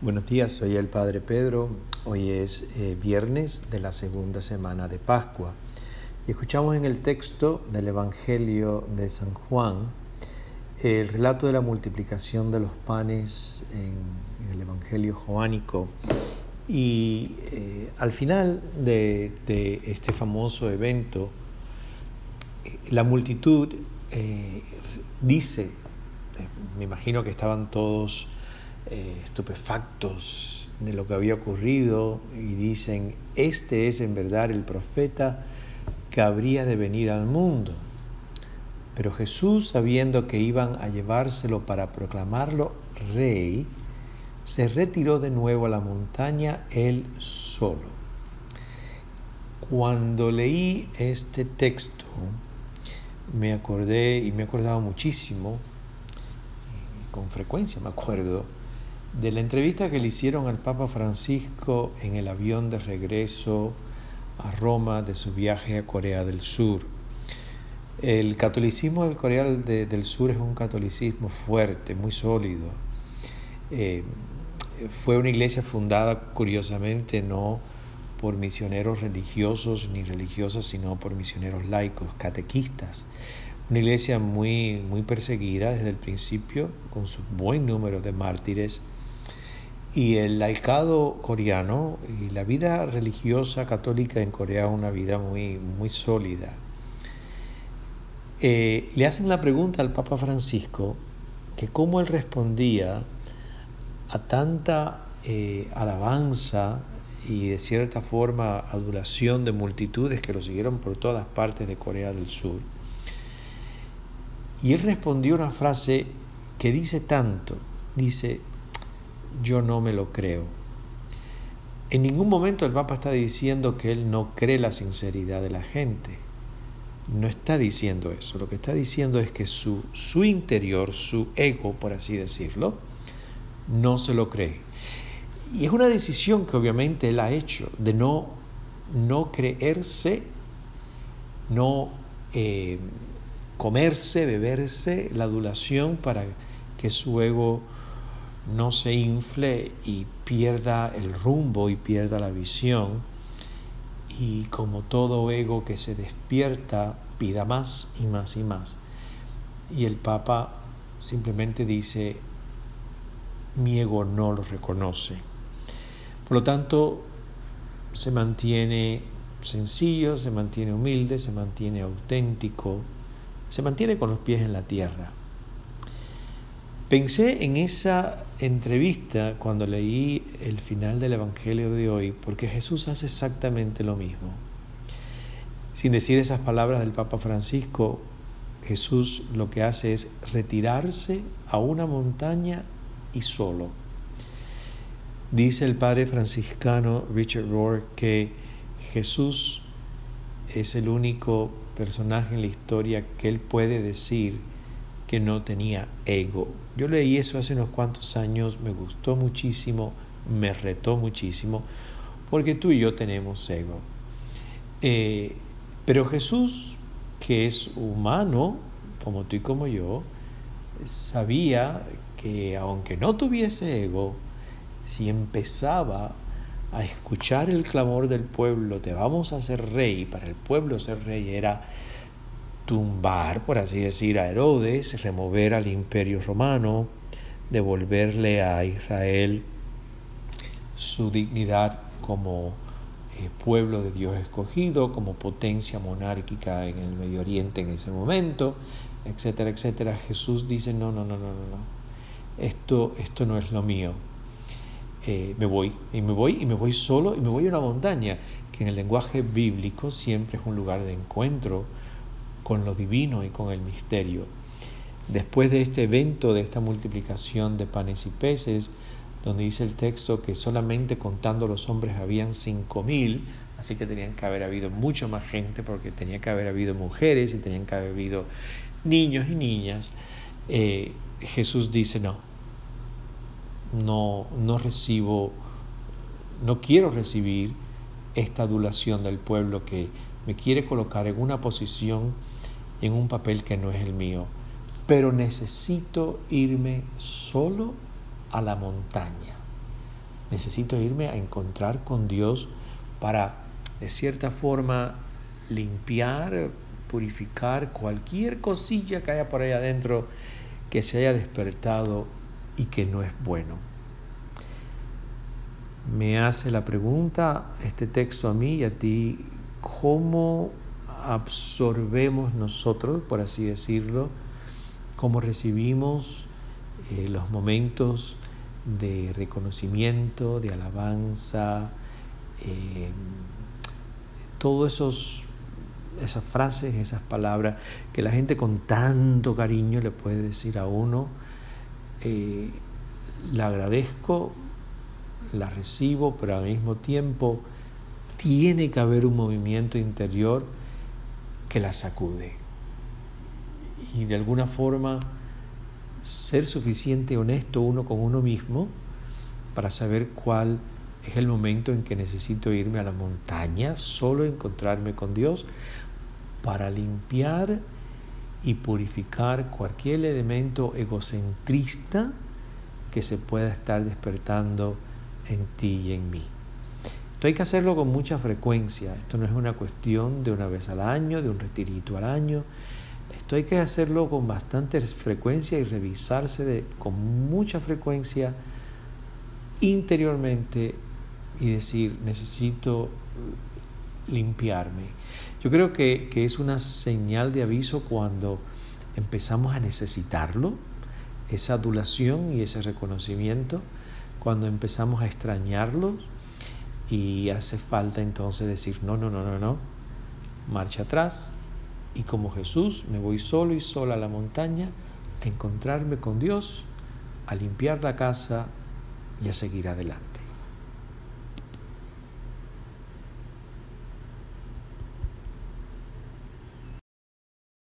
Buenos días, soy el Padre Pedro. Hoy es viernes de la segunda semana de Pascua. Y escuchamos en el texto del Evangelio de San Juan el relato de la multiplicación de los panes en el Evangelio joánico. Y al final de este famoso evento, la multitud dice, me imagino que estaban todos estupefactos de lo que había ocurrido y dicen: este es en verdad el profeta que habría de venir al mundo. Pero Jesús, sabiendo que iban a llevárselo para proclamarlo rey, se retiró de nuevo a la montaña él solo. Cuando leí este texto me acordé, y me he acordado muchísimo, con frecuencia me acuerdo, de la entrevista que le hicieron al Papa Francisco en el avión de regreso a Roma de su viaje a Corea del Sur. El catolicismo de Corea del Sur es un catolicismo fuerte, muy sólido. Fue una iglesia fundada, curiosamente, no por misioneros religiosos ni religiosas, sino por misioneros laicos, catequistas. Una iglesia muy perseguida desde el principio, con su buen número de mártires. Y el laicado coreano y la vida religiosa católica en Corea es una vida muy sólida. Le hacen la pregunta al Papa Francisco que cómo él respondía a tanta alabanza y de cierta forma adulación de multitudes que lo siguieron por todas partes de Corea del Sur. Y él respondió una frase que dice tanto, dice: yo no me lo creo. En ningún momento el Papa está diciendo que él no cree la sinceridad de la gente. No está diciendo eso. Lo que está diciendo es que su interior, su ego, por así decirlo, no se lo cree. Y es una decisión que obviamente él ha hecho, de no creerse, no comerse, beberse la adulación para que su ego no se infle y pierda el rumbo y pierda la visión, y como todo ego que se despierta pida más y más y más. Y el Papa simplemente dice: mi ego no lo reconoce. Por lo tanto, se mantiene sencillo, se mantiene humilde, se mantiene auténtico, se mantiene con los pies en la tierra. Pensé en esa entrevista cuando leí el final del Evangelio de hoy, porque Jesús hace exactamente lo mismo. Sin decir esas palabras del Papa Francisco, Jesús lo que hace es retirarse a una montaña y solo. Dice el padre franciscano Richard Rohr que Jesús es el único personaje en la historia que él puede decir que no tenía ego. Yo leí eso hace unos cuantos años, me gustó muchísimo, me retó muchísimo, porque tú y yo tenemos ego. Pero Jesús, que es humano, como tú y como yo, sabía que aunque no tuviese ego, si empezaba a escuchar el clamor del pueblo, te vamos a hacer rey, para el pueblo ser rey era tumbar, por así decir, a Herodes, remover al imperio romano, devolverle a Israel su dignidad como pueblo de Dios escogido, como potencia monárquica en el Medio Oriente en ese momento, etcétera, etcétera. Jesús dice: no, esto no es lo mío. Me voy solo, y me voy a una montaña, que en el lenguaje bíblico siempre es un lugar de encuentro con lo divino y con el misterio. Después de este evento, de esta multiplicación de panes y peces, donde dice el texto que solamente contando los hombres habían 5,000, así que tenían que haber habido mucho más gente, porque tenía que haber habido mujeres y tenían que haber habido niños y niñas. Jesús dice: no quiero recibir esta adulación del pueblo que me quiere colocar en una posición, en un papel que no es el mío, pero necesito irme solo a la montaña. necesito irme a encontrar con Dios para, de cierta forma, limpiar, purificar cualquier cosilla que haya por ahí adentro que se haya despertado y que no es bueno. Me hace la pregunta este texto a mí y a ti: ¿cómo absorbemos nosotros, por así decirlo, cómo recibimos los momentos de reconocimiento, de alabanza, todas esas frases, esas palabras que la gente con tanto cariño le puede decir a uno? La agradezco, la recibo, pero al mismo tiempo tiene que haber un movimiento interior que la sacude. Y de alguna forma ser suficiente honesto uno con uno mismo para saber cuál es el momento en que necesito irme a la montaña, solo encontrarme con Dios, para limpiar y purificar cualquier elemento egocentrista que se pueda estar despertando en ti y en mí. Esto hay que hacerlo con mucha frecuencia. Esto no es una cuestión de una vez al año, de un retirito al año. Esto hay que hacerlo con bastante frecuencia y revisarse con mucha frecuencia interiormente y decir: necesito limpiarme. Yo creo que es una señal de aviso cuando empezamos a necesitarlo, esa adulación y ese reconocimiento, cuando empezamos a extrañarlos y hace falta entonces decir: no, marcha atrás, y como Jesús me voy solo y sola a la montaña a encontrarme con Dios, a limpiar la casa y a seguir adelante.